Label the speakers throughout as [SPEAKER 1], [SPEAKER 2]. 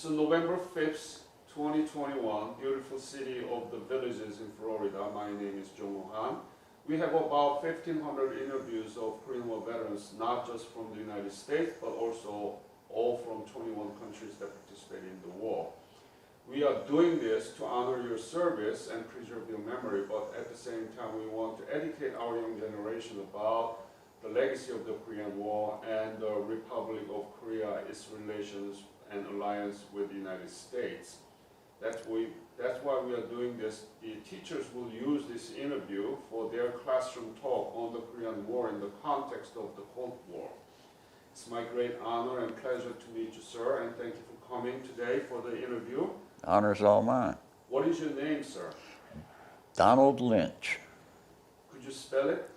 [SPEAKER 1] So November 5th, 2021, beautiful city of the villages in Florida. My name is Jong Han. We have about 1,500 interviews of Korean War veterans, not just from the United States, but also all from 21 countries that participated in the war. We are doing this to honor your service and preserve your memory, but at the same time we want to educate our young generation about the legacy of the Korean War and the Republic of Korea, its relations and alliance with the United States. That's why we are doing this. The teachers will use this interview for their classroom talk on the Korean War in the context of the Cold War. It's my great honor and pleasure to meet you, sir, and thank you for coming today for the interview.
[SPEAKER 2] Honor's all mine.
[SPEAKER 1] What is your name, sir?
[SPEAKER 2] Donald Lynch.
[SPEAKER 1] Could you spell it?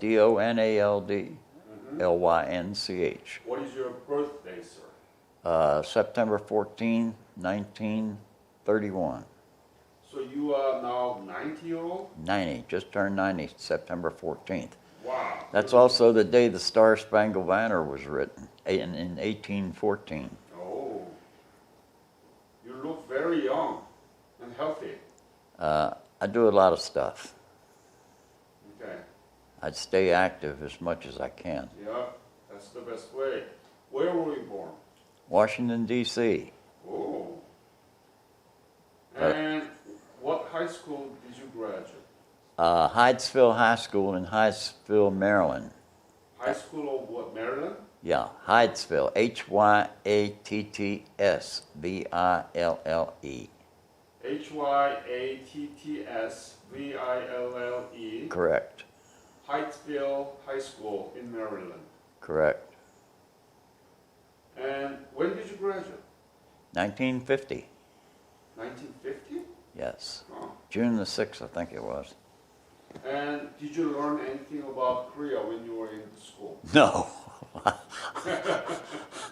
[SPEAKER 2] D-O-N-A-L-D L-Y-N-C-H.
[SPEAKER 1] What is your birthday, sir?
[SPEAKER 2] September 14, 1931.
[SPEAKER 1] So you are now 90-year-old?
[SPEAKER 2] 90, just turned 90, September 14th.
[SPEAKER 1] Wow.
[SPEAKER 2] That's also the day the Star Spangled Banner was written, in 1814.
[SPEAKER 1] Oh. You look very young and healthy.
[SPEAKER 2] I do a lot of stuff.
[SPEAKER 1] Okay.
[SPEAKER 2] I'd stay active as much as I can.
[SPEAKER 1] Yeah, that's the best way. Where were you born?
[SPEAKER 2] Washington, D.C.
[SPEAKER 1] Oh. And what high school did you graduate?
[SPEAKER 2] Hydesville High School in Hydesville, Maryland.
[SPEAKER 1] High school of what, Maryland?
[SPEAKER 2] Yeah, Hydesville, H-Y-A-T-T-S-V-I-L-L-E.
[SPEAKER 1] H-Y-A-T-T-S-V-I-L-L-E.
[SPEAKER 2] Correct.
[SPEAKER 1] Hydesville High School in Maryland.
[SPEAKER 2] Correct.
[SPEAKER 1] And when did you graduate?
[SPEAKER 2] 1950.
[SPEAKER 1] 1950?
[SPEAKER 2] Yes.
[SPEAKER 1] Oh.
[SPEAKER 2] June the 6th, I think it was.
[SPEAKER 1] And did you learn anything about Korea when you were in school?
[SPEAKER 2] No.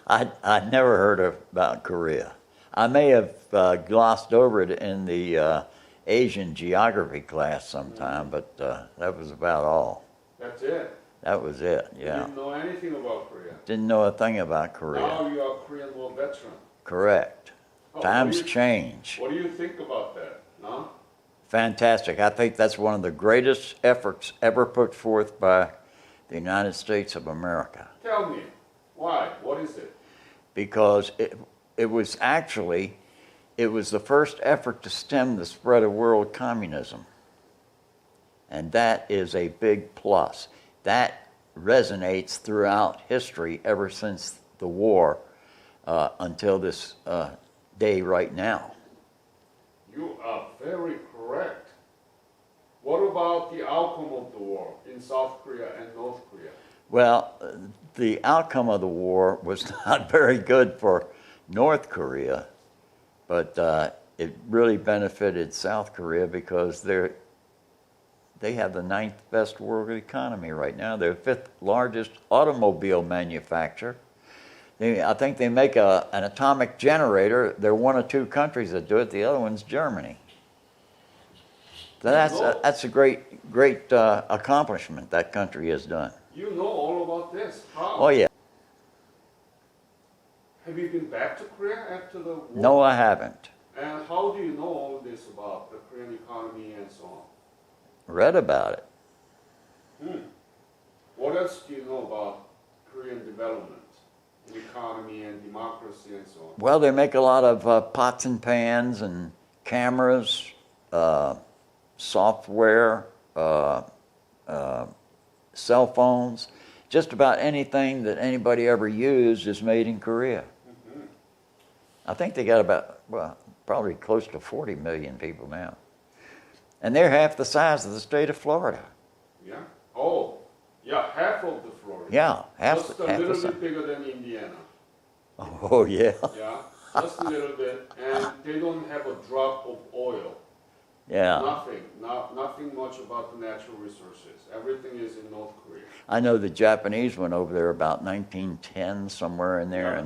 [SPEAKER 2] I never heard about Korea. I may have glossed over it in the Asian geography class sometime, but that was about all.
[SPEAKER 1] That's it?
[SPEAKER 2] That was it, yeah.
[SPEAKER 1] You didn't know anything about Korea?
[SPEAKER 2] Didn't know a thing about Korea.
[SPEAKER 1] Now you are a Korean War veteran.
[SPEAKER 2] Correct.
[SPEAKER 1] Oh,
[SPEAKER 2] Times change.
[SPEAKER 1] What do you think about that? Huh?
[SPEAKER 2] Fantastic. I think that's one of the greatest efforts ever put forth by the United States of America.
[SPEAKER 1] Tell me, why? What is it?
[SPEAKER 2] Because it was the first effort to stem the spread of world communism. And that is a big plus. That resonates throughout history ever since the war until this day right now.
[SPEAKER 1] You are very correct. What about the outcome of the war in South Korea and North Korea?
[SPEAKER 2] Well, the outcome of the war was not very good for North Korea, but it really benefited South Korea because they have the 9th best world economy right now. They're the 5th largest automobile manufacturer. I think they make an atomic generator. They're one of 2 countries that do it. The other one's Germany. So that's a great accomplishment that country has done.
[SPEAKER 1] You know all about this. How?
[SPEAKER 2] Oh yeah.
[SPEAKER 1] Have you been back to Korea after the war?
[SPEAKER 2] No, I haven't.
[SPEAKER 1] And how do you know all this about the Korean economy and so on?
[SPEAKER 2] Read about it.
[SPEAKER 1] What else do you know about Korean development, in economy and democracy and so on?
[SPEAKER 2] Well, they make a lot of pots and pans and cameras, software, cell phones. Just about anything that anybody ever used is made in Korea. I think they got probably close to 40 million people now. And they're half the size of the state of Florida.
[SPEAKER 1] Yeah? Oh, yeah, half of the Florida.
[SPEAKER 2] Yeah,
[SPEAKER 1] just a little bit bigger than Indiana.
[SPEAKER 2] Oh, yeah.
[SPEAKER 1] Yeah, just a little bit. And they don't have a drop of oil.
[SPEAKER 2] Yeah.
[SPEAKER 1] Nothing much about the natural resources. Everything is in North Korea.
[SPEAKER 2] I know the Japanese went over there about 1910, somewhere in there,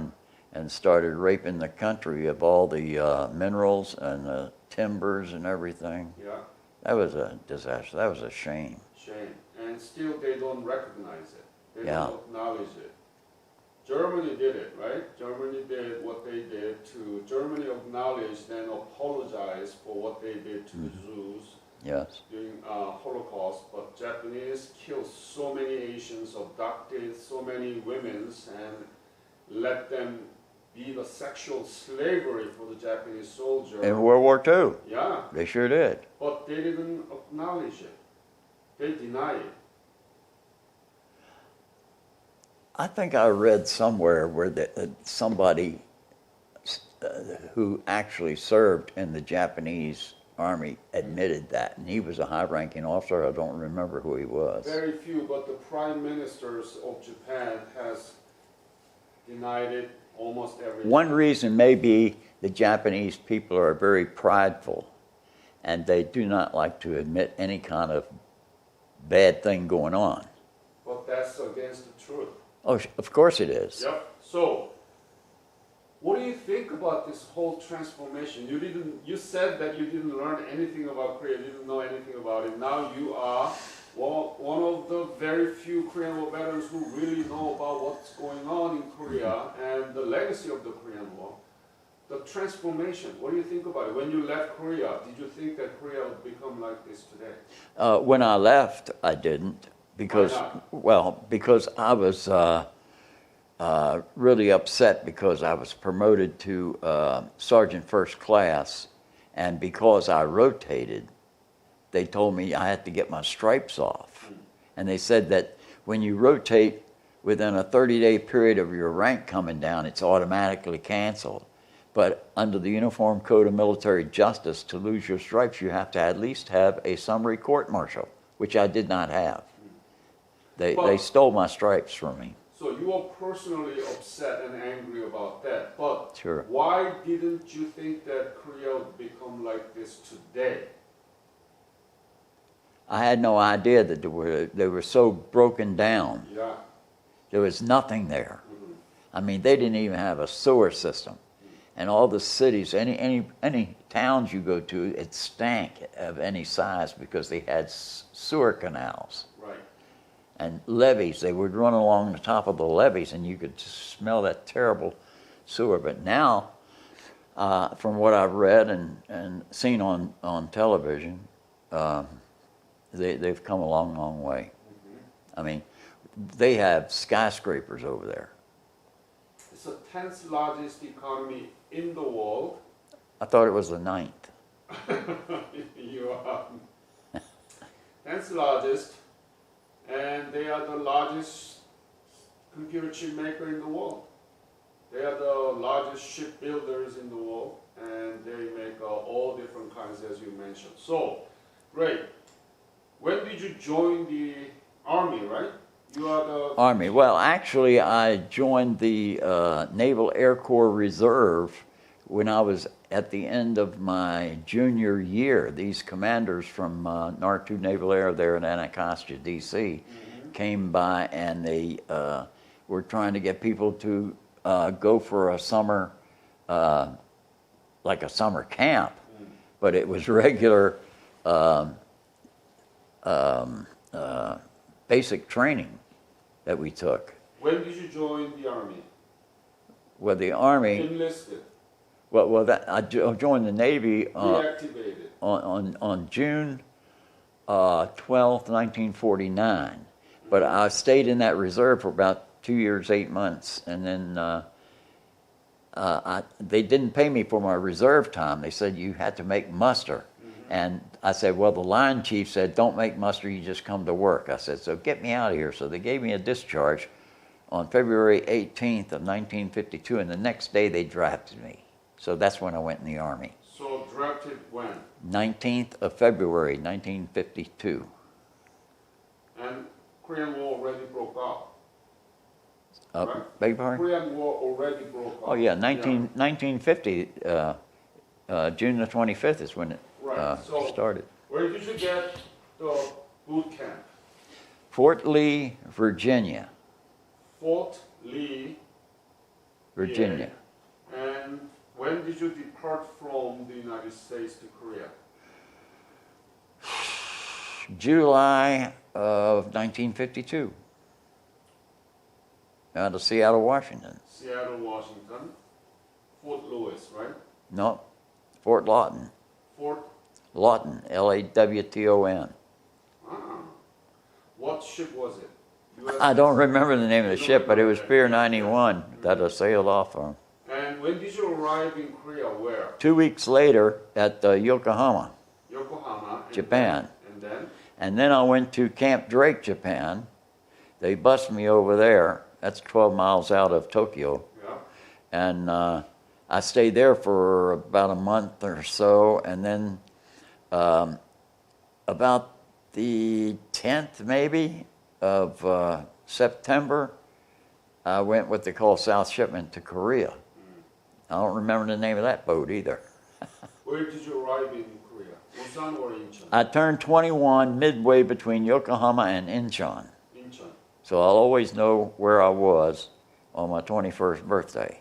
[SPEAKER 2] and started raping the country of all the minerals and the timbers and everything.
[SPEAKER 1] Yeah.
[SPEAKER 2] That was a disaster. That was a shame.
[SPEAKER 1] Shame. And still they don't recognize it. They don't acknowledge it. Germany did it, right? Germany did what they did to, Germany acknowledged and apologized for what they did to the Jews
[SPEAKER 2] Yes.
[SPEAKER 1] during Holocaust, but Japanese killed so many Asians, abducted so many women, and let them be the sexual slavery for the Japanese soldier.
[SPEAKER 2] In World War II.
[SPEAKER 1] Yeah,
[SPEAKER 2] They sure did.
[SPEAKER 1] but they didn't acknowledge it. They deny it.
[SPEAKER 2] I think I read somewhere where somebody who actually served in the Japanese army admitted that, and he was a high-ranking officer. I don't remember who he was.
[SPEAKER 1] Very few, but the prime ministers of Japan has denied it almost every
[SPEAKER 2] One
[SPEAKER 1] time.
[SPEAKER 2] reason may be the Japanese people are very prideful, and they do not like to admit any kind of bad thing going on.
[SPEAKER 1] But that's against the truth.
[SPEAKER 2] Oh, of course it is.
[SPEAKER 1] Yep. So, what do you think about this whole transformation? You said that you didn't learn anything about Korea, you didn't know anything about it. Now you are one of the very few Korean War veterans who really know about what's going on in Korea and the legacy of the Korean War. The transformation, what do you think about it? When you left Korea, did you think that Korea would become like this today?
[SPEAKER 2] When I left, I didn't, because,
[SPEAKER 1] Why not?
[SPEAKER 2] well, because I was really upset because I was promoted to Sergeant First Class, and because I rotated, they told me I had to get my stripes off. And they said that when you rotate within a 30-day period of your rank coming down, it's automatically canceled. But under the Uniform Code of Military Justice, to lose your stripes, you have to at least have a summary court-martial, which I did not have. They stole my stripes from me.
[SPEAKER 1] So you are personally upset and angry about that. But
[SPEAKER 2] Sure.
[SPEAKER 1] why didn't you think that Korea would become like this today?
[SPEAKER 2] I had no idea that they were so broken down.
[SPEAKER 1] Yeah.
[SPEAKER 2] There was nothing there.
[SPEAKER 1] Mhm.
[SPEAKER 2] I mean, they didn't even have a sewer system. And all the cities, any towns you go to, it stank of any size because they had sewer canals
[SPEAKER 1] Right.
[SPEAKER 2] and levees. They would run along the top of the levees, and you could smell that terrible sewer. But now, from what I've read and seen on television, they've come a long, long way.
[SPEAKER 1] Mm-hmm.
[SPEAKER 2] I mean, they have skyscrapers over there.
[SPEAKER 1] It's the 10th largest economy in the world.
[SPEAKER 2] I thought it was the 9th.
[SPEAKER 1] You are 10th largest, and they are the largest computer chip maker in the world. They are the largest shipbuilders in the world, and they make all different kinds, as you mentioned. So, great. When did you join the army, right? You are the
[SPEAKER 2] Army. Well, actually, I joined the Naval Air Corps Reserve when I was at the end of my junior year. These commanders from NAR-2 Naval Air there in Anacostia, D.C., came by, and they were trying to get people to go for a summer, like a summer camp, but it was regular basic training that we took.
[SPEAKER 1] When did you join the army?
[SPEAKER 2] Well, the Army,
[SPEAKER 1] Enlisted,
[SPEAKER 2] I joined the Navy
[SPEAKER 1] reactivated.
[SPEAKER 2] on June 12th, 1949. But I stayed in that reserve for about 2 years, 8 months, and then they didn't pay me for my reserve time. They said you had to make muster. And I said, well, the line chief said, don't make muster, you just come to work. I said, so get me out of here. So they gave me a discharge on February 18th of 1952, and the next day they drafted me. So that's when I went in the Army.
[SPEAKER 1] So drafted when?
[SPEAKER 2] 19th of February, 1952.
[SPEAKER 1] And Korean War already broke out. Right?
[SPEAKER 2] Beg your pardon?
[SPEAKER 1] Korean War already broke out.
[SPEAKER 2] Oh, yeah, 1950, June the 25th is when it
[SPEAKER 1] Right. So
[SPEAKER 2] started.
[SPEAKER 1] where did you get the boot camp?
[SPEAKER 2] Fort Lee, Virginia.
[SPEAKER 1] Fort Lee,
[SPEAKER 2] Virginia.
[SPEAKER 1] PA. And when did you depart from the United States to Korea?
[SPEAKER 2] July of 1952. out of Seattle, Washington.
[SPEAKER 1] Seattle, Washington. Fort Lewis, right?
[SPEAKER 2] No, Fort Lawton.
[SPEAKER 1] Fort.
[SPEAKER 2] Lawton, Lawton.
[SPEAKER 1] Ah. What ship was it?
[SPEAKER 2] I don't remember the name of the
[SPEAKER 1] You
[SPEAKER 2] ship,
[SPEAKER 1] don't
[SPEAKER 2] but it was
[SPEAKER 1] remember
[SPEAKER 2] Pier
[SPEAKER 1] that.
[SPEAKER 2] 91 that I sailed off from.
[SPEAKER 1] And when did you arrive in Korea? Where?
[SPEAKER 2] 2 weeks later at Yokohama,
[SPEAKER 1] Yokohama.
[SPEAKER 2] Japan.
[SPEAKER 1] Then?
[SPEAKER 2] And then I went to Camp Drake, Japan. They bused me over there. That's 12 miles out of Tokyo.
[SPEAKER 1] Yeah.
[SPEAKER 2] And I stayed there for about a month or so. And then about the 10th, maybe, of September, I went what they call South Shipment to Korea. I don't remember the name of that boat either.
[SPEAKER 1] Where did you arrive in Korea? Busan or Incheon?
[SPEAKER 2] I turned 21 midway between Yokohama and Incheon.
[SPEAKER 1] Incheon.
[SPEAKER 2] So I'll always know where I was on my 21st birthday.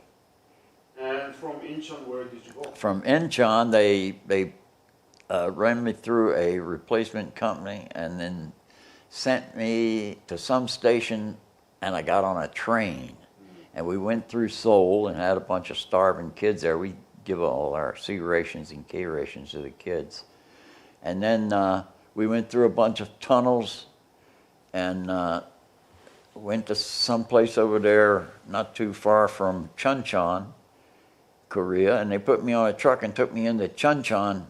[SPEAKER 1] And from Incheon, where did you go?
[SPEAKER 2] From Incheon, they ran me through a replacement company and then sent me to some station, and I got on a train. And we went through Seoul and had a bunch of starving kids there. We give all our C rations and K rations to the kids. And then we went through a bunch of tunnels and went to some place over there not too far from Chuncheon, Korea, and they put me on a truck and took me into Chuncheon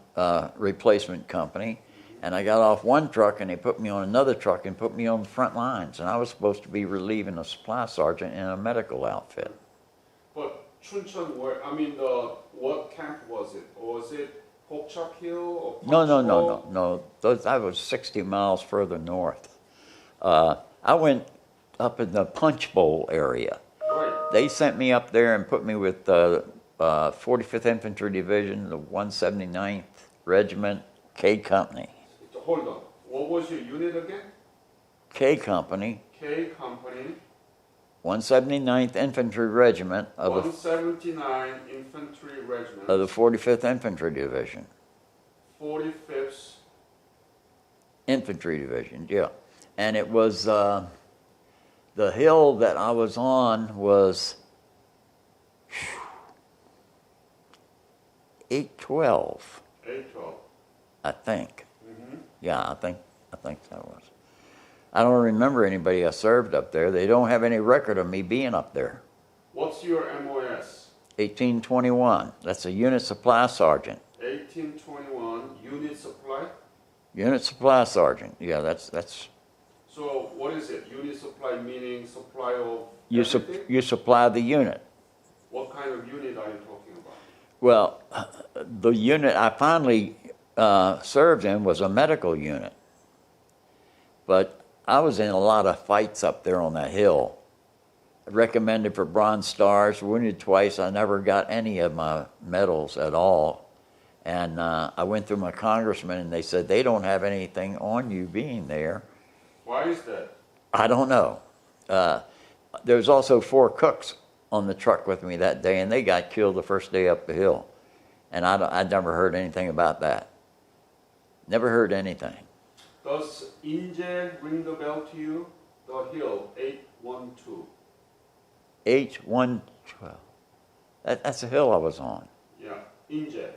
[SPEAKER 2] replacement company. And I got off one truck and they put me on another truck and put me on the front lines. And I was supposed to be relieving a supply sergeant in a medical outfit.
[SPEAKER 1] But Chuncheon, what camp was it? Or was it Pokchak Hill or
[SPEAKER 2] No. That was 60 miles further north. I went up in the Punch Bowl area.
[SPEAKER 1] Right.
[SPEAKER 2] They sent me up there and put me with the 45th Infantry Division, the 179th Regiment, K Company.
[SPEAKER 1] Hold on. What was your unit again?
[SPEAKER 2] K Company.
[SPEAKER 1] K Company.
[SPEAKER 2] 179th Infantry Regiment of
[SPEAKER 1] 179 Infantry Regiment.
[SPEAKER 2] the 45th Infantry Division.
[SPEAKER 1] 45th
[SPEAKER 2] Infantry Division, yeah. And it was, the hill that I was on was 812,
[SPEAKER 1] 812.
[SPEAKER 2] I think.
[SPEAKER 1] Mm-hmm.
[SPEAKER 2] Yeah, I think that was. I don't remember anybody I served up there. They don't have any record of me being up there.
[SPEAKER 1] What's your MOS?
[SPEAKER 2] 1821. That's a unit supply sergeant.
[SPEAKER 1] 1821 unit supply.
[SPEAKER 2] Unit supply sergeant. Yeah, that's.
[SPEAKER 1] So what is it? Unit supply meaning supply of everything?
[SPEAKER 2] You supply the unit.
[SPEAKER 1] What kind of unit are you talking about?
[SPEAKER 2] Well, the unit I finally served in was a medical unit. But I was in a lot of fights up there on that hill. Recommended for Bronze Stars, wounded twice. I never got any of my medals at all. And I went through my congressman and they said they don't have anything on you being there.
[SPEAKER 1] Why is that?
[SPEAKER 2] I don't know. There was also 4 cooks on the truck with me that day, and they got killed the first day up the hill. And I never heard anything about that. Never heard anything.
[SPEAKER 1] Does Inje ring the bell to you? The hill, 812.
[SPEAKER 2] 812. That's a hill I was on.
[SPEAKER 1] Yeah, Inje.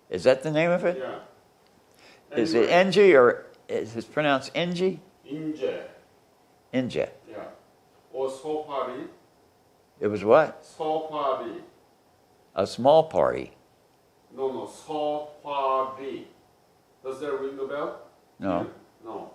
[SPEAKER 2] Is that the name of it?
[SPEAKER 1] Yeah.
[SPEAKER 2] Is it NG or is it pronounced NG?
[SPEAKER 1] Inje.
[SPEAKER 2] Inje.
[SPEAKER 1] Yeah. Or Sopari.
[SPEAKER 2] It was what?
[SPEAKER 1] Sopari.
[SPEAKER 2] A small party.
[SPEAKER 1] No, Sopari. Does that ring the bell?
[SPEAKER 2] No.
[SPEAKER 1] Yeah. No.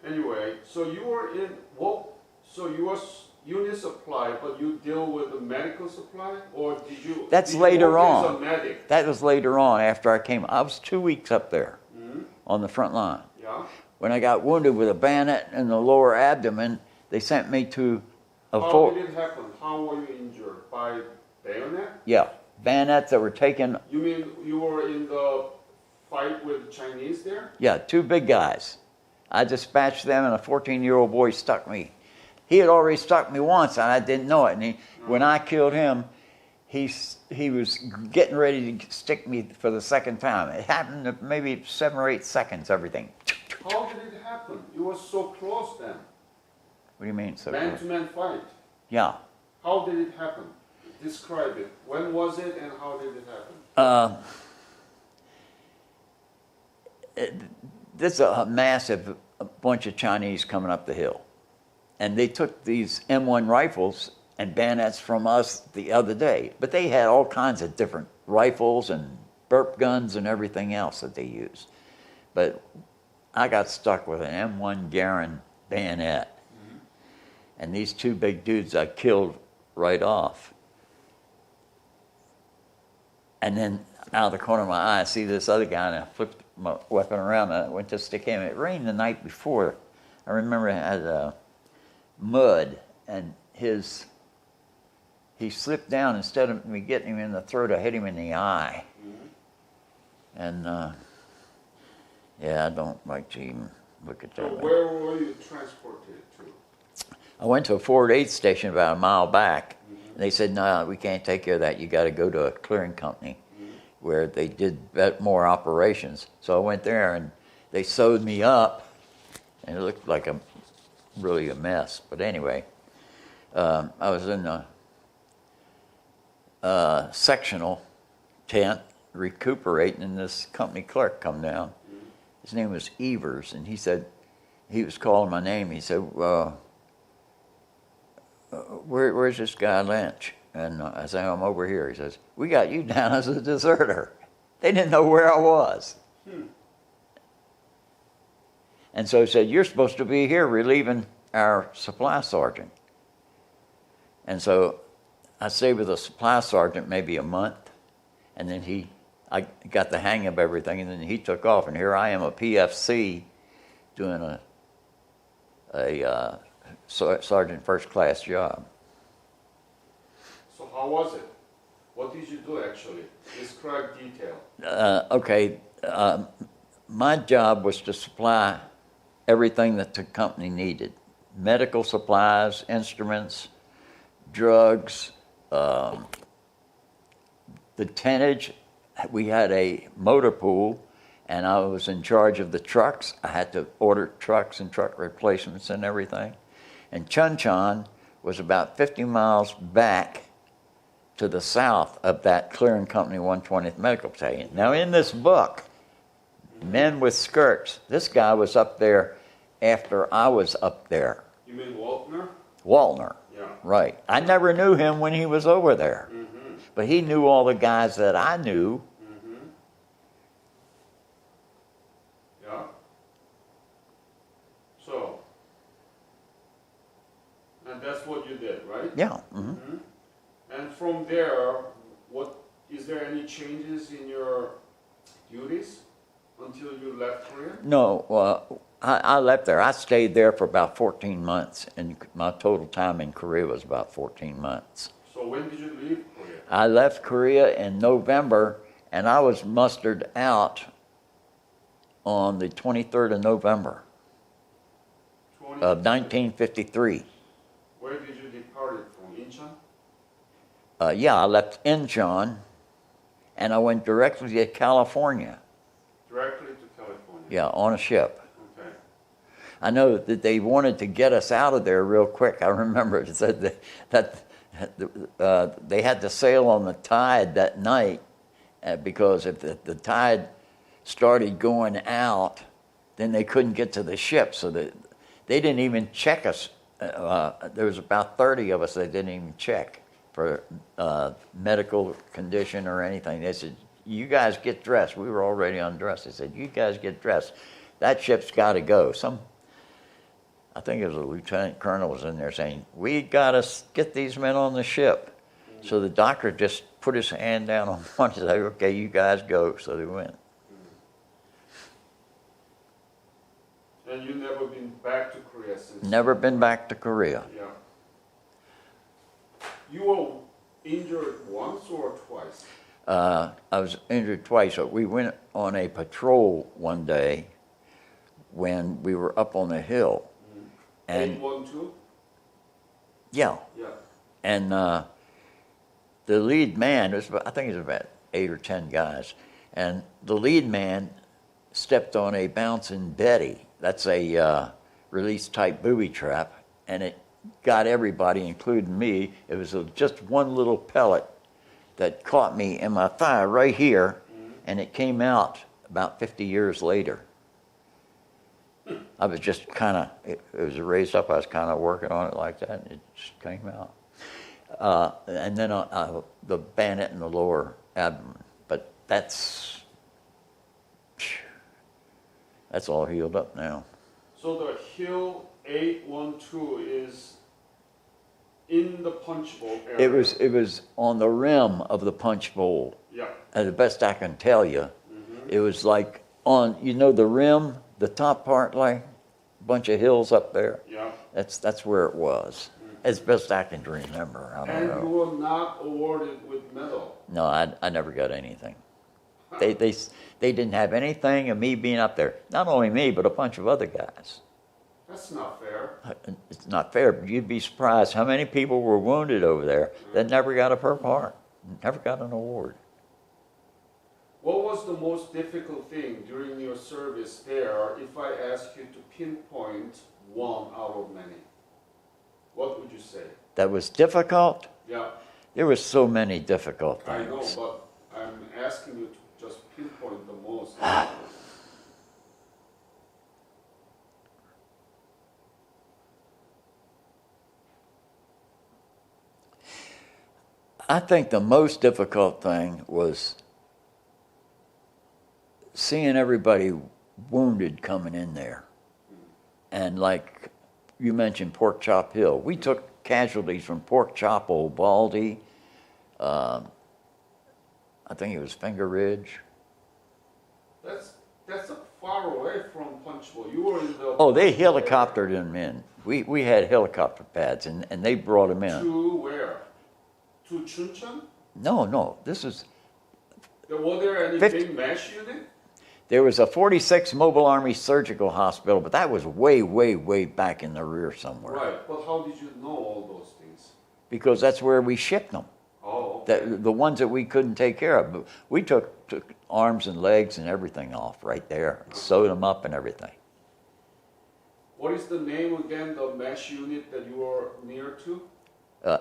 [SPEAKER 1] Anyway, so you were in what? So you were unit supply, but you deal with the medical supply, or did you?
[SPEAKER 2] That's
[SPEAKER 1] did you
[SPEAKER 2] later
[SPEAKER 1] work as
[SPEAKER 2] on.
[SPEAKER 1] a medic?
[SPEAKER 2] That was later on after I came. I was 2 weeks up there
[SPEAKER 1] Mm-hmm.
[SPEAKER 2] on the front line.
[SPEAKER 1] Yeah.
[SPEAKER 2] When I got wounded with a bayonet in the lower abdomen, they sent me to a
[SPEAKER 1] How did it happen? How were you injured? By bayonet?
[SPEAKER 2] Yeah, bayonets that were taken.
[SPEAKER 1] You mean you were in the fight with the Chinese there?
[SPEAKER 2] Yeah, 2 big guys. I dispatched them, and a 14-year-old boy stuck me. He had already stuck me once, and I didn't know it. And when I killed him, he was getting ready to stick me for the second time. It happened in maybe 7 or 8 seconds, everything.
[SPEAKER 1] How did it happen? You were so close then.
[SPEAKER 2] What do you mean? So
[SPEAKER 1] Man-to-man fight.
[SPEAKER 2] Yeah.
[SPEAKER 1] How did it happen? Describe it. When was it and how did it happen?
[SPEAKER 2] There's a massive bunch of Chinese coming up the hill. And they took these M1 rifles and bayonets from us the other day. But they had all kinds of different rifles and burp guns and everything else that they used. But I got stuck with an M1 Garand bayonet. Mm-hmm. And these two big dudes I killed right off. And then out of the corner of my eye, I see this other guy, and I flipped my weapon around, and I went to stick him. It rained the night before. I remember it had mud, and he slipped down. Instead of me getting him in the throat, I hit him in the eye. Mm-hmm. And, yeah, I don't like to even look at that.
[SPEAKER 1] So where were you transported to?
[SPEAKER 2] I went to a forward aid station about a mile back. Mm-hmm. And they said, no, we can't take care of that. You got to go to a clearing company. Mm-hmm. Where they did more operations. So I went there, and they sewed me up, and it looked like really a mess. But anyway, I was in a sectional tent recuperating, and this company clerk come down. Mm-hmm. His name was Evers, and he was calling my name. He said, where's this guy Lynch? And I said, I'm over here. He says, we got you down as a deserter. They didn't know where I was. And so he said, you're supposed to be here relieving our supply sergeant. And so I stayed with the supply sergeant maybe a month. And then I got the hang of everything, and then he took off. And here I am, a PFC, doing a sergeant first class job.
[SPEAKER 1] So how was it? What did you do actually? Describe detail.
[SPEAKER 2] Okay, my job was to supply everything that the company needed. Medical supplies, instruments, drugs, the tonnage. We had a motor pool, and I was in charge of the trucks. I had to order trucks and truck replacements and everything. And Chuncheon was about 50 miles back to the south of that clearing company 120th Medical Battalion. Now in this book, Men with Skirts, this guy was up there after I was up there.
[SPEAKER 1] You mean Waltner?
[SPEAKER 2] Waltner.
[SPEAKER 1] Yeah.
[SPEAKER 2] Right. I never knew him when he was over there.
[SPEAKER 1] Mm-hmm.
[SPEAKER 2] But he knew all the guys that I knew.
[SPEAKER 1] Mm-hmm. Yeah. So, and that's what you did, right?
[SPEAKER 2] Yeah. Mm-hmm.
[SPEAKER 1] Mm-hmm. And from there, is there any changes in your duties until you left Korea?
[SPEAKER 2] No, I left there. I stayed there for about 14 months, and my total time in Korea was about 14 months.
[SPEAKER 1] So when did you leave Korea?
[SPEAKER 2] I left Korea in November, and I was mustered out on the 23rd of November of 1953.
[SPEAKER 1] Where did you depart from? Incheon?
[SPEAKER 2] Yeah, I left Incheon, and I went directly to California.
[SPEAKER 1] Directly to California?
[SPEAKER 2] Yeah, on a ship.
[SPEAKER 1] Okay.
[SPEAKER 2] I know that they wanted to get us out of there real quick. I remember it said that they had to sail on the tide that night because if the tide started going out, then they couldn't get to the ship. So they didn't even check us. There was about 30 of us that didn't even check for medical condition or anything. They said, you guys get dressed. We were already undressed. They said, you guys get dressed. That ship's got to go. I think it was a lieutenant colonel was in there saying, we got to get these men on the ship. Mm-hmm. So the doctor just put his hand down on one and said, okay, you guys go. So they went.
[SPEAKER 1] Mm-hmm. And you've never been back to Korea since?
[SPEAKER 2] Never been back to Korea.
[SPEAKER 1] Yeah. You were injured once or twice?
[SPEAKER 2] I was injured twice. So we went on a patrol one day when we were up on the hill.
[SPEAKER 1] Mm-hmm.
[SPEAKER 2] And
[SPEAKER 1] 812?
[SPEAKER 2] Yeah.
[SPEAKER 1] Yeah.
[SPEAKER 2] And the lead man, I think it was about 8 or 10 guys, and the lead man stepped on a bouncing Betty. That's a release type booby trap, and it got everybody, including me. It was just one little pellet that caught me in my thigh right here, and it came out about 50 years later. I was just kind of, it was raised up, I was kind of working on it like that, and it just came out. And then the bayonet in the lower abdomen, but that's all healed up now.
[SPEAKER 1] So the heel 812 is in the punch bowl area.
[SPEAKER 2] It was on the rim of the punch bowl.
[SPEAKER 1] Yeah.
[SPEAKER 2] And the best I can tell you, it was like on, the rim, the top part, like a bunch of hills up there.
[SPEAKER 1] Yeah.
[SPEAKER 2] That's where it was, as best I can remember. I don't know.
[SPEAKER 1] And you were not awarded with medal.
[SPEAKER 2] No, I never got anything. They didn't have anything of me being up there. Not only me, but a bunch of other guys.
[SPEAKER 1] That's not fair.
[SPEAKER 2] It's not fair, but you'd be surprised how many people were wounded over there that never got a Purple Heart, never got an award.
[SPEAKER 1] What was the most difficult thing during your service there if I ask you to pinpoint one out of many? What would you say?
[SPEAKER 2] That was difficult?
[SPEAKER 1] Yeah.
[SPEAKER 2] There were so many difficult things.
[SPEAKER 1] I know, but I'm asking you to just pinpoint the most.
[SPEAKER 2] I think the most difficult thing was seeing everybody wounded coming in there. And like you mentioned, Pork Chop Hill. We took casualties from Pork Chop, Old Baldy, I think it was Finger Ridge.
[SPEAKER 1] That's far away from Punch Bowl. You were in the...
[SPEAKER 2] Oh, they helicoptered them in. We had helicopter pads, and they brought them in.
[SPEAKER 1] To where? To Chuncheon?
[SPEAKER 2] No, this is...
[SPEAKER 1] Were there any
[SPEAKER 2] 50
[SPEAKER 1] big MASH unit?
[SPEAKER 2] There was a 46 Mobile Army Surgical Hospital, but that was way, way, way back in the rear somewhere.
[SPEAKER 1] Right, but how did you know all those things?
[SPEAKER 2] Because that's where we shipped them.
[SPEAKER 1] Oh, okay.
[SPEAKER 2] The ones that we couldn't take care of. But we took arms and legs and everything off right there, sewed them up and everything.
[SPEAKER 1] What is the name again, the MASH unit that you were near to?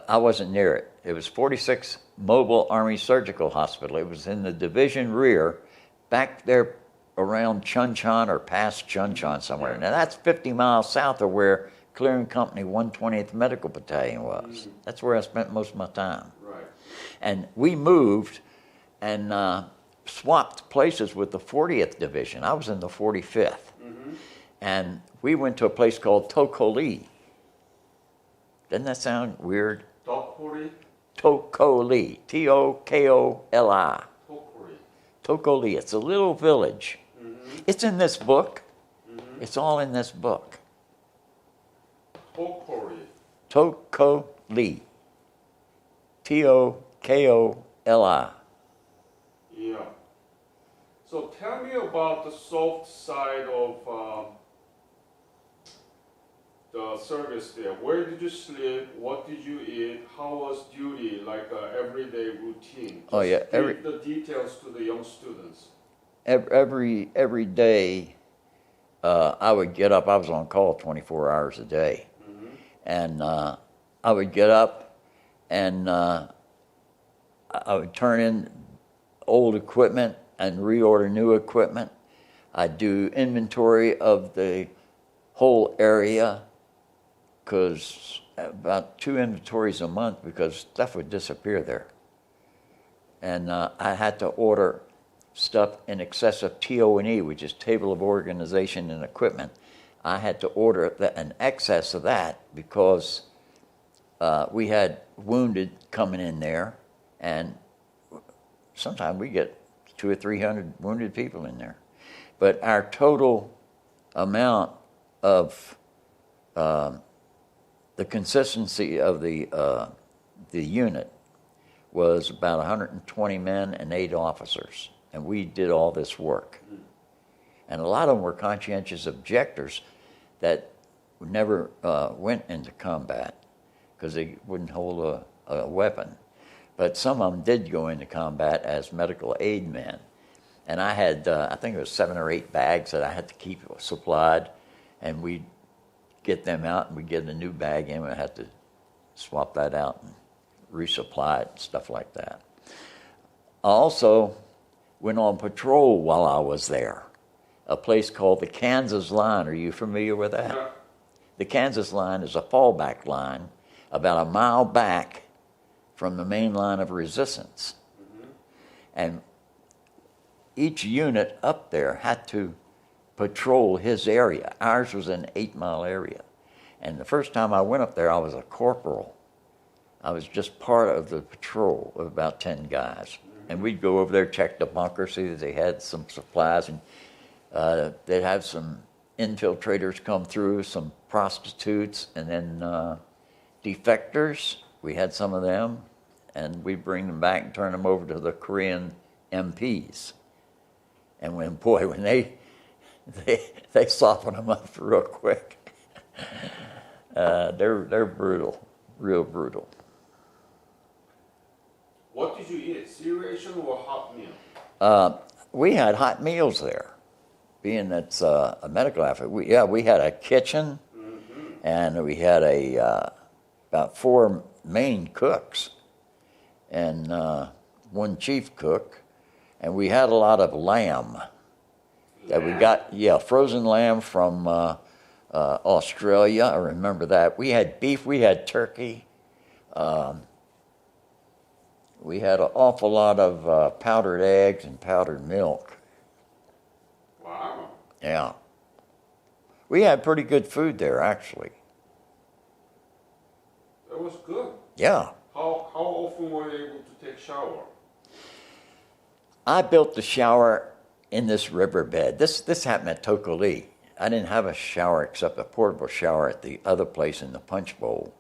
[SPEAKER 2] I wasn't near it. It was 46 Mobile Army Surgical Hospital. It was in the division rear, back there around Chuncheon or past Chuncheon somewhere. Now that's 50 miles south of where Clearing Company 120th Medical Battalion was. That's where I spent most of my time.
[SPEAKER 1] Right.
[SPEAKER 2] And we moved and swapped places with the 40th Division. I was in the 45th. And we went to a place called Tokoli. Doesn't that sound weird?
[SPEAKER 1] Tokori?
[SPEAKER 2] Tokoli. Tokoli.
[SPEAKER 1] Tokori.
[SPEAKER 2] Tokoli. It's a little village. It's in this book. It's all in this book.
[SPEAKER 1] Tokori.
[SPEAKER 2] Tokoli. Tokoli.
[SPEAKER 1] Yeah. So tell me about the soft side of the service there. Where did you sleep? What did you eat? How was duty, like everyday routine?
[SPEAKER 2] Oh, yeah,
[SPEAKER 1] give the details to the young students.
[SPEAKER 2] Every day, I would get up. I was on call 24 hours a day. And I would get up and I would turn in old equipment and reorder new equipment. I'd do inventory of the whole area, because about 2 inventories a month, because stuff would disappear there. And I had to order stuff in excess of TO&E, which is Table of Organization and Equipment. I had to order an excess of that because we had wounded coming in there, and sometimes we get 200 or 300 wounded people in there. But our total amount of the consistency of the unit was about 120 men and 8 officers, and we did all this work. And a lot of them were conscientious objectors that never went into combat because they wouldn't hold a weapon. But some of them did go into combat as medical aid men. And I had, I think it was 7 or 8 bags that I had to keep supplied, and we'd get them out, and we get a new bag in, and I had to swap that out and resupply it and stuff like that. I also went on patrol while I was there, a place called the Kansas Line. Are you familiar with that?
[SPEAKER 1] Yeah.
[SPEAKER 2] The Kansas Line is a fallback line about a mile back from the main line of resistance. And each unit up there had to patrol his area. Ours was an 8-mile area. And the first time I went up there, I was a corporal. I was just part of the patrol of about 10 guys. And we'd go over there, check the bunker, see that they had some supplies, and they'd have some infiltrators come through, some prostitutes, and then defectors. We had some of them, and we'd bring them back and turn them over to the Korean MPs. And when they soften them up real quick. They're brutal, real brutal.
[SPEAKER 1] What did you eat? Sea ration or hot meal?
[SPEAKER 2] We had hot meals there, being that's a medical outfit. We had a kitchen, and we had about 4 main cooks and 1 chief cook, and we had a lot of lamb that we got. Yeah, frozen lamb from Australia. I remember that. We had beef. We had turkey. We had an awful lot of powdered eggs and powdered milk.
[SPEAKER 1] Wow.
[SPEAKER 2] Yeah. We had pretty good food there, actually.
[SPEAKER 1] That was good.
[SPEAKER 2] Yeah.
[SPEAKER 1] How often were you able to take shower?
[SPEAKER 2] I built the shower in this riverbed. This happened at Tokoli. I didn't have a shower except a portable shower at the other place in the Punch Bowl.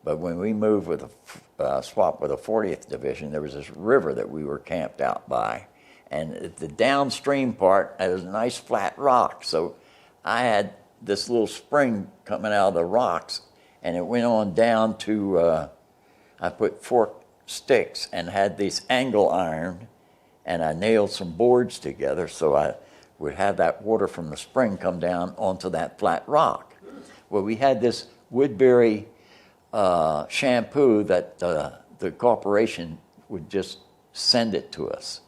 [SPEAKER 2] But when we moved with swap with the 40th Division, there was this river that we were camped out by. And at the downstream part, there was a nice flat rock. So I had this little spring coming out of the rocks, and it went on down to, I put 4 sticks and had this angle iron, and I nailed some boards together so I would have that water from the spring come down onto that flat rock. Well, we had this Woodbury shampoo that the corporation would just send it to us.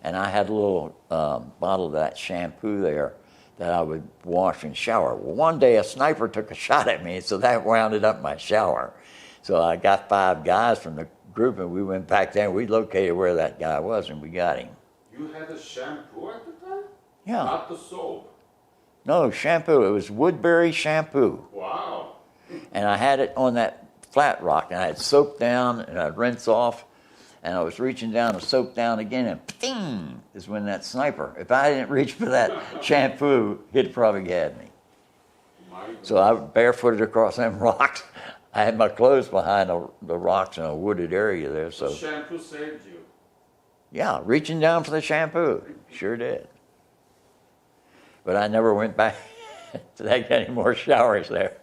[SPEAKER 2] And I had a little bottle of that shampoo there that I would wash and shower. Well, one day a sniper took a shot at me, so that wound up my shower. So I got 5 guys from the group, and we went back there, and we located where that guy was, and we got him.
[SPEAKER 1] You had a shampoo at the time?
[SPEAKER 2] Yeah.
[SPEAKER 1] Not the soap?
[SPEAKER 2] No, shampoo. It was Woodbury shampoo.
[SPEAKER 1] Wow.
[SPEAKER 2] And I had it on that flat rock, and I had soap down, and I'd rinse off, and I was reaching down to soap down again, and ping is when that sniper, if I didn't reach for that shampoo, he'd probably had me. So I barefooted across them rocks. I had my clothes behind the rocks in a wooded area there. So
[SPEAKER 1] the shampoo saved you?
[SPEAKER 2] Yeah, reaching down for the shampoo, sure did. But I never went back to take any more showers there.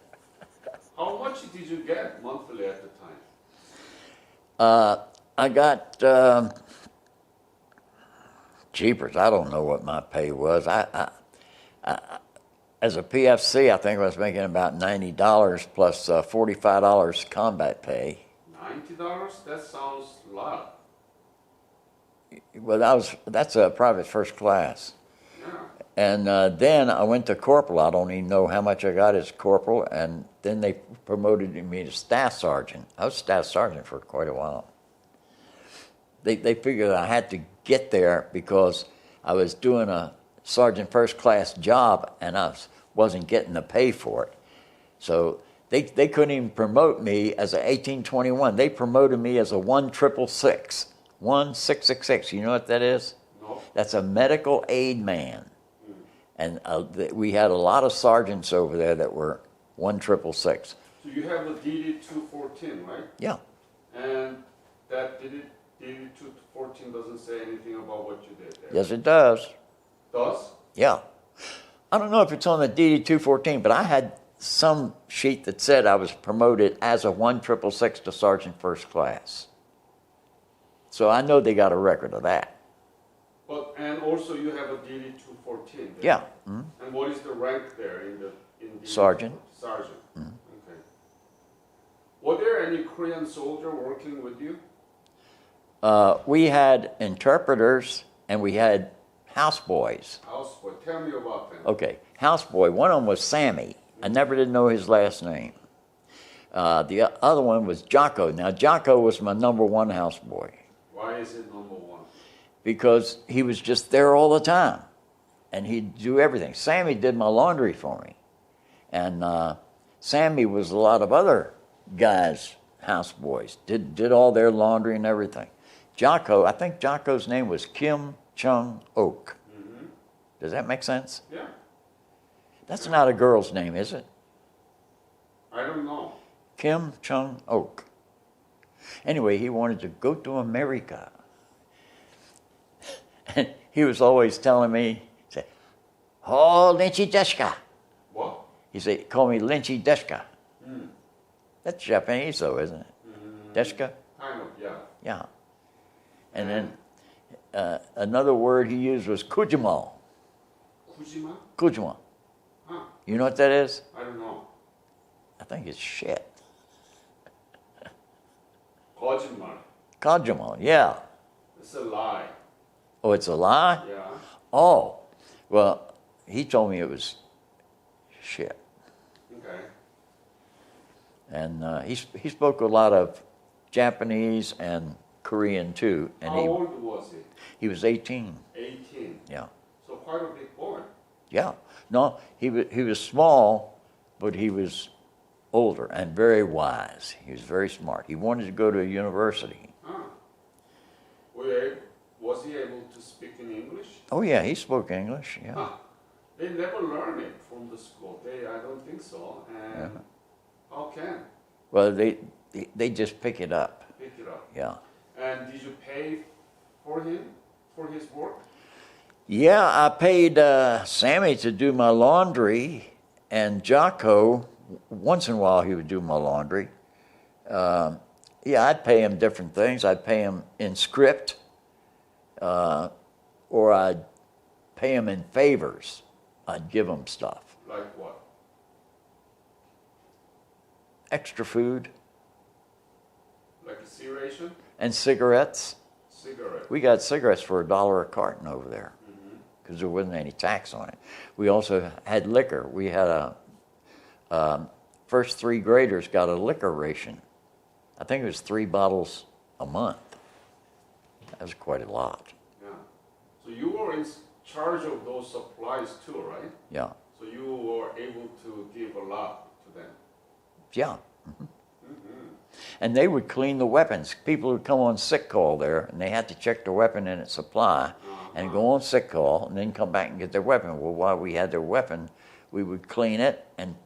[SPEAKER 1] How much did you get monthly at the time?
[SPEAKER 2] I got, jeepers, I don't know what my pay was. I as a PFC, I think I was making about $90 plus $45 combat pay.
[SPEAKER 1] $90? That sounds a lot.
[SPEAKER 2] Well, that's a private first class.
[SPEAKER 1] Yeah.
[SPEAKER 2] And then I went to corporal. I don't even know how much I got as corporal. And then they promoted me to staff sergeant. I was staff sergeant for quite a while. They figured I had to get there because I was doing a sergeant first class job and I wasn't getting the pay for it. So they couldn't even promote me as an 1821. They promoted me as a 1666. 1666. You know what that is?
[SPEAKER 1] No.
[SPEAKER 2] That's a medical aid man. And we had a lot of sergeants over there that were 1666.
[SPEAKER 1] So you have a DD-214, right?
[SPEAKER 2] Yeah.
[SPEAKER 1] And that DD-214 doesn't say anything about what you did there.
[SPEAKER 2] Yes, it does.
[SPEAKER 1] Does?
[SPEAKER 2] Yeah. I don't know if it's on the DD-214, but I had some sheet that said I was promoted as a 1666 to sergeant first class. So I know they got a record of that.
[SPEAKER 1] But and also you have a DD-214.
[SPEAKER 2] Yeah. Mm-hmm.
[SPEAKER 1] And what is the rank there in the
[SPEAKER 2] Sergeant.
[SPEAKER 1] Sergeant. Okay. Were there any Korean soldier working with you?
[SPEAKER 2] We had interpreters and we had houseboys.
[SPEAKER 1] Houseboy. Tell me about them.
[SPEAKER 2] Okay, houseboy. One of them was Sammy. I never did know his last name. The other one was Jocko. Now, Jocko was my number one houseboy
[SPEAKER 1] Why is it number one?
[SPEAKER 2] because he was just there all the time, and he'd do everything. Sammy did my laundry for me, and Sammy was a lot of other guys' houseboys. Did all their laundry and everything. Jocko, I think Jocko's name was Kim Chung Ok.
[SPEAKER 1] Mm-hmm.
[SPEAKER 2] Does that make sense?
[SPEAKER 1] Yeah.
[SPEAKER 2] That's not a girl's name, is it?
[SPEAKER 1] I don't know.
[SPEAKER 2] Kim Chung Ok. Anyway, he wanted to go to America. And he was always telling me, say, "Oh, Lynchy Deshka."
[SPEAKER 1] What?
[SPEAKER 2] He said, "Call me Lynchy Deshka."
[SPEAKER 1] Mm.
[SPEAKER 2] That's Japanese, though, isn't it? Deshka?
[SPEAKER 1] Kind of, yeah.
[SPEAKER 2] Yeah. And then another word he used was Kujima.
[SPEAKER 1] Kujima?
[SPEAKER 2] Kujima.
[SPEAKER 1] Huh.
[SPEAKER 2] You know what that is?
[SPEAKER 1] I don't know.
[SPEAKER 2] I think it's shit.
[SPEAKER 1] 거짓말.
[SPEAKER 2] Kujima, yeah.
[SPEAKER 1] It's a lie.
[SPEAKER 2] Oh, it's a lie?
[SPEAKER 1] Yeah.
[SPEAKER 2] Oh, well, he told me it was shit.
[SPEAKER 1] Okay.
[SPEAKER 2] And he spoke a lot of Japanese and Korean too. And
[SPEAKER 1] How old was he?
[SPEAKER 2] he was 18.
[SPEAKER 1] 18.
[SPEAKER 2] Yeah.
[SPEAKER 1] So quite a big boy.
[SPEAKER 2] Yeah. No, he was small, but he was older and very wise. He was very smart. He wanted to go to a university.
[SPEAKER 1] Huh. Was he able to speak in English?
[SPEAKER 2] Oh yeah, he spoke English. Yeah.
[SPEAKER 1] Huh. They never learn it from the school. I don't think so. And
[SPEAKER 2] Yeah.
[SPEAKER 1] how can?
[SPEAKER 2] Well, they just pick it up.
[SPEAKER 1] Pick it up.
[SPEAKER 2] Yeah.
[SPEAKER 1] And did you pay for him, for his work?
[SPEAKER 2] Yeah, I paid Sammy to do my laundry, and Jocko, once in a while he would do my laundry. Yeah, I'd pay him different things. I'd pay him in script, or I'd pay him in favors. I'd give him stuff.
[SPEAKER 1] Like what?
[SPEAKER 2] Extra food
[SPEAKER 1] Like a C ration?
[SPEAKER 2] and cigarettes.
[SPEAKER 1] Cigarette.
[SPEAKER 2] We got cigarettes for $1 a carton over there because there wasn't any tax on it. We also had liquor. We had first 3 graders got a liquor ration. I think it was 3 bottles a month. That was quite a lot.
[SPEAKER 1] Yeah. So you were in charge of those supplies too, right?
[SPEAKER 2] Yeah.
[SPEAKER 1] So you were able to give a lot to them.
[SPEAKER 2] Yeah. And they would clean the weapons. People would come on sick call there, and they had to check their weapon and its supply, and go on sick call, and then come back and get their weapon. Well, while we had their weapon, we would clean it and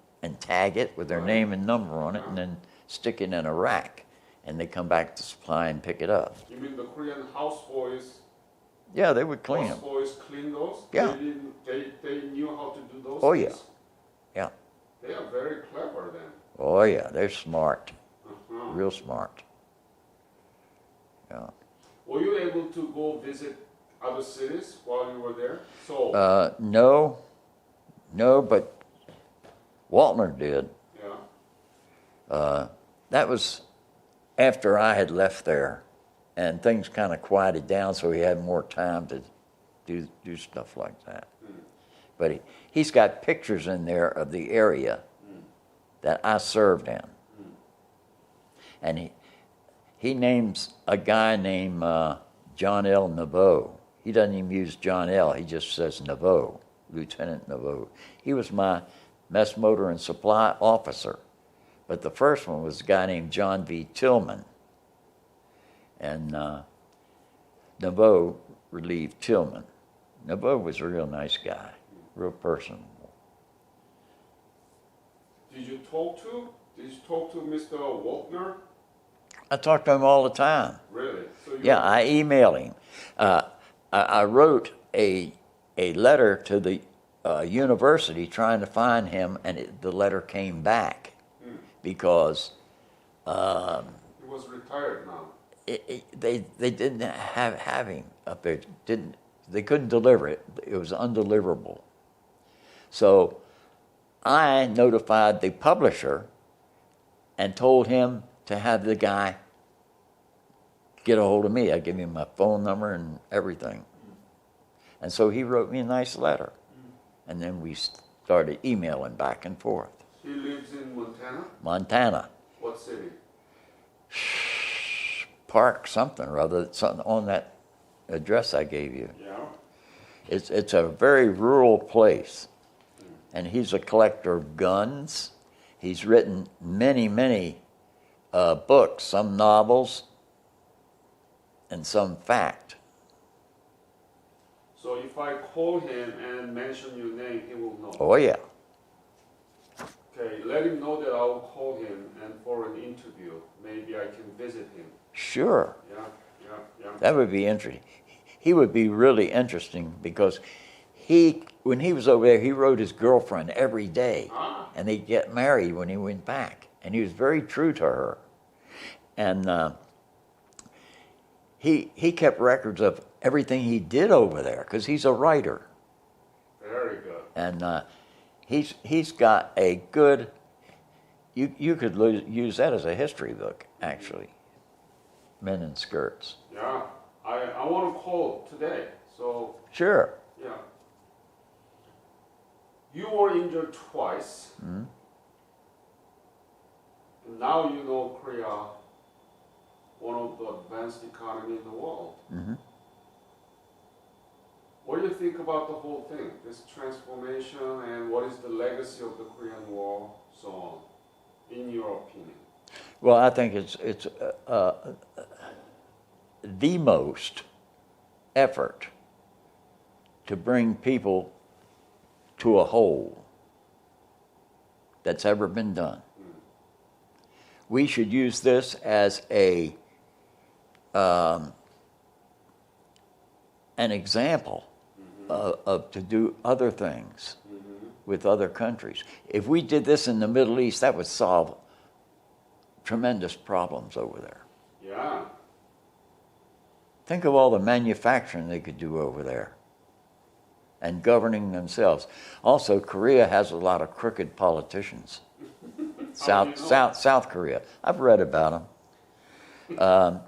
[SPEAKER 2] tag it with their name and number on it, and then stick it in a rack. And they come back to supply and pick it up.
[SPEAKER 1] You mean the Korean houseboys?
[SPEAKER 2] Yeah, they would clean them.
[SPEAKER 1] Houseboys clean those?
[SPEAKER 2] Yeah.
[SPEAKER 1] They knew how to do those
[SPEAKER 2] Oh,
[SPEAKER 1] things?
[SPEAKER 2] Yeah.
[SPEAKER 1] They are very clever then.
[SPEAKER 2] Oh, yeah, they're smart.
[SPEAKER 1] Uh-huh.
[SPEAKER 2] Real smart. Yeah.
[SPEAKER 1] Were you able to go visit other cities while you were there? So,
[SPEAKER 2] No, but Waltner did.
[SPEAKER 1] yeah.
[SPEAKER 2] That was after I had left there, and things kind of quieted down, so he had more time to do stuff like that. But he's got pictures in there of the area that I served in. And he names a guy named John L. Naveau. He doesn't even use John L. He just says Naveau, Lieutenant Naveau. He was my mess motor and supply officer. But the first one was a guy named John V. Tillman. And Naveau relieved Tillman. Naveau was a real nice guy, real personable.
[SPEAKER 1] Did you talk to Mr. Waltner?
[SPEAKER 2] I talked to him all the time.
[SPEAKER 1] Really? So
[SPEAKER 2] Yeah, I emailed him. I wrote a letter to the university trying to find him, and the letter came back because
[SPEAKER 1] he was retired now.
[SPEAKER 2] they didn't have him up there. They couldn't deliver it. It was undeliverable. So I notified the publisher and told him to have the guy get a hold of me. I gave him my phone number and everything. And so he wrote me a nice letter. And then we started emailing back and forth.
[SPEAKER 1] He lives in Montana?
[SPEAKER 2] Montana.
[SPEAKER 1] What city?
[SPEAKER 2] Park something or other, something on that address I gave you.
[SPEAKER 1] Yeah.
[SPEAKER 2] It's a very rural place. And he's a collector of guns. He's written many books, some novels, and some fact.
[SPEAKER 1] So if I call him and mention your name, he will know.
[SPEAKER 2] Oh, yeah.
[SPEAKER 1] Okay, let him know that I will call him and for an interview. Maybe I can visit him.
[SPEAKER 2] Sure.
[SPEAKER 1] Yeah.
[SPEAKER 2] That would be interesting. He would be really interesting because when he was over there, he wrote his girlfriend every day. And they'd get married when he went back. And he was very true to her. And he kept records of everything he did over there because he's a writer.
[SPEAKER 1] Very good.
[SPEAKER 2] And he's got a good, you could use that as a history book, actually. Men in Skirts.
[SPEAKER 1] Yeah, I want to call today, so.
[SPEAKER 2] Sure.
[SPEAKER 1] Yeah. You were injured twice.
[SPEAKER 2] Mm-hmm.
[SPEAKER 1] And now you know Korea, one of the advanced economy in the world.
[SPEAKER 2] Mm-hmm.
[SPEAKER 1] What do you think about the whole thing, this transformation, and what is the legacy of the Korean War, so on, in your opinion?
[SPEAKER 2] Well, I think it's the most effort to bring people to a whole that's ever been done. We should use this as an example of to do other things with other countries. If we did this in the Middle East, that would solve tremendous problems over there.
[SPEAKER 1] Yeah.
[SPEAKER 2] Think of all the manufacturing they could do over there and governing themselves. Also, Korea has a lot of crooked politicians. South Korea. I've read about them.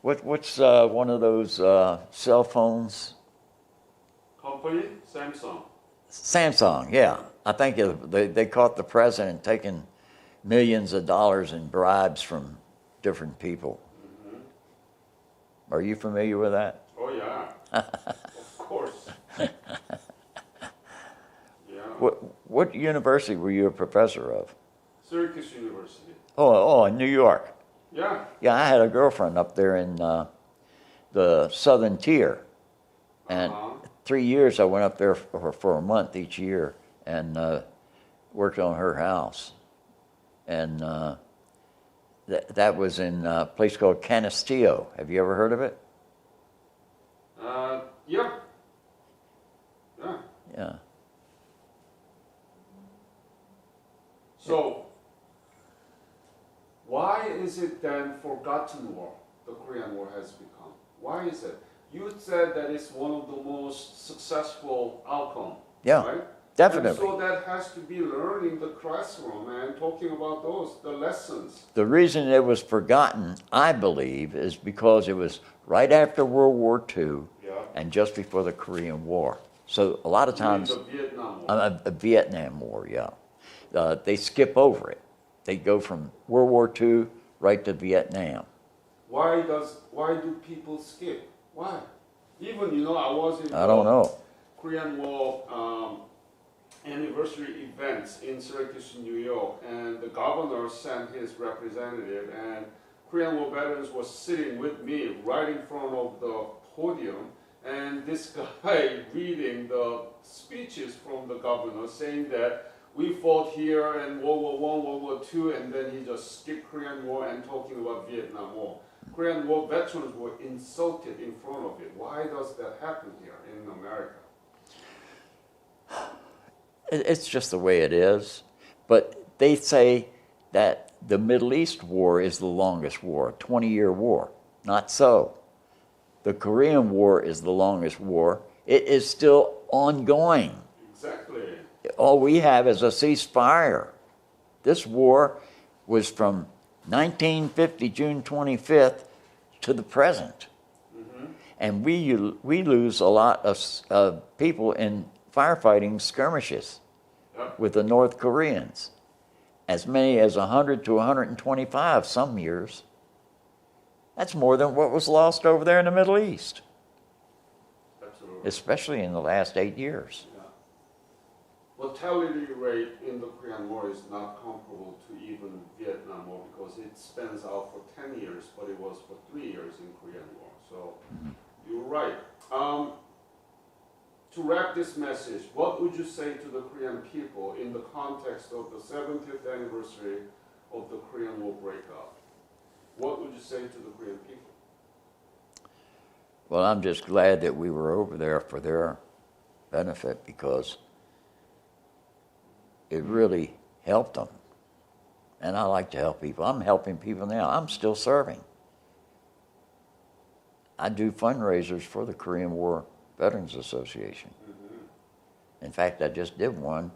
[SPEAKER 2] What's one of those cell phones?
[SPEAKER 1] Company? Samsung.
[SPEAKER 2] Samsung, yeah. I think they caught the president taking millions of dollars in bribes from different people. Mm-hmm. Are you familiar with that?
[SPEAKER 1] Oh, yeah. Of course. Yeah.
[SPEAKER 2] What university were you a professor of?
[SPEAKER 1] Syracuse University.
[SPEAKER 2] Oh, in New York.
[SPEAKER 1] Yeah.
[SPEAKER 2] Yeah, I had a girlfriend up there in the Southern Tier. And 3 years I went up there for a month each year and worked on her house. And that was in a place called Canisteo. Have you ever heard of it?
[SPEAKER 1] Yeah. Yeah.
[SPEAKER 2] Yeah.
[SPEAKER 1] So, why is it then forgotten war, the Korean War has become? Why is it? You said that it's one of the most successful outcome,
[SPEAKER 2] Yeah,
[SPEAKER 1] right?
[SPEAKER 2] definitely.
[SPEAKER 1] And so that has to be learned in the classroom and talking about the lessons.
[SPEAKER 2] The reason it was forgotten, I believe, is because it was right after World War II and just before the Korean War. So a lot of times,
[SPEAKER 1] The Vietnam War.
[SPEAKER 2] Vietnam War, yeah. They skip over it. They go from World War II right to Vietnam.
[SPEAKER 1] Why do people skip? Why? Even, I was in
[SPEAKER 2] I don't know.
[SPEAKER 1] Korean War anniversary events in Syracuse, New York, and the governor sent his representative, and Korean War veterans was sitting with me right in front of the podium, and this guy reading the speeches from the governor saying that we fought here in World War I, World War II, and then he just skipped Korean War and talking about Vietnam War. Korean War veterans were insulted in front of it. Why does that happen here in America?
[SPEAKER 2] It's just the way it is. But they say that the Middle East war is the longest war, a 20-year war. Not so. The Korean War is the longest war. It is still ongoing.
[SPEAKER 1] Exactly.
[SPEAKER 2] all we have is a ceasefire. This war was from 1950, June 25th, to the present.
[SPEAKER 1] Mm-hmm.
[SPEAKER 2] And we lose a lot of people in firefighting skirmishes
[SPEAKER 1] Yep.
[SPEAKER 2] with the North Koreans. As many as 100 to 125 some years. That's more than what was lost over there in the Middle East,
[SPEAKER 1] Absolutely.
[SPEAKER 2] especially in the last 8 years.
[SPEAKER 1] Yeah. Mortality rate in the Korean War is not comparable to even Vietnam War because it spans out for 10 years, but it was for 3 years in Korean War. So you're right. To wrap this message, what would you say to the Korean people in the context of the 70th anniversary of the Korean War breakout? What would you say to the Korean people?
[SPEAKER 2] Well, I'm just glad that we were over there for their benefit because it really helped them. And I like to help people. I'm helping people now. I'm still serving. I do fundraisers for the Korean War Veterans Association.
[SPEAKER 1] Mm-hmm.
[SPEAKER 2] In fact, I just did one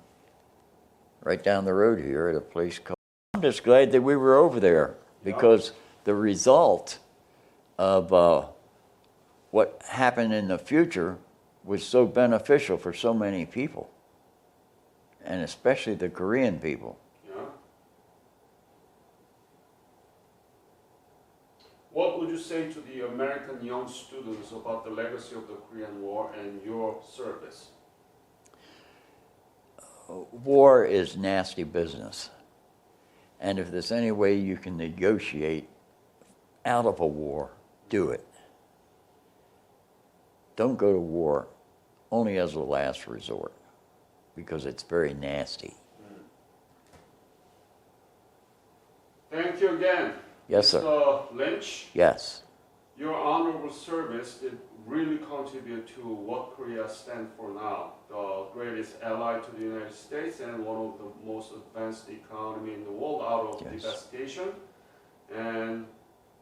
[SPEAKER 2] right down the road here at a place called... I'm just glad that we were over there because the result of what happened in the future was so beneficial for so many people, and especially the Korean people.
[SPEAKER 1] Yeah. What would you say to the American young students about the legacy of the Korean War and your service?
[SPEAKER 2] War is nasty business. And if there's any way you can negotiate out of a war, do it. Don't go to war only as a last resort because it's very nasty.
[SPEAKER 1] Thank you again.
[SPEAKER 2] Yes, sir.
[SPEAKER 1] Mr. Lynch,
[SPEAKER 2] Yes.
[SPEAKER 1] your honorable service did really contribute to what Korea stands for now, the greatest ally to the United States and one of the most advanced economy in the world out of
[SPEAKER 2] Yes.
[SPEAKER 1] devastation. And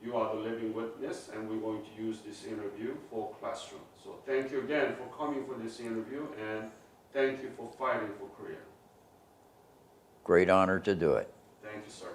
[SPEAKER 1] you are the living witness, and we're going to use this interview for classroom. So thank you again for coming for this interview, and thank you for fighting for Korea.
[SPEAKER 2] Great honor to do it.
[SPEAKER 1] Thank you, sir.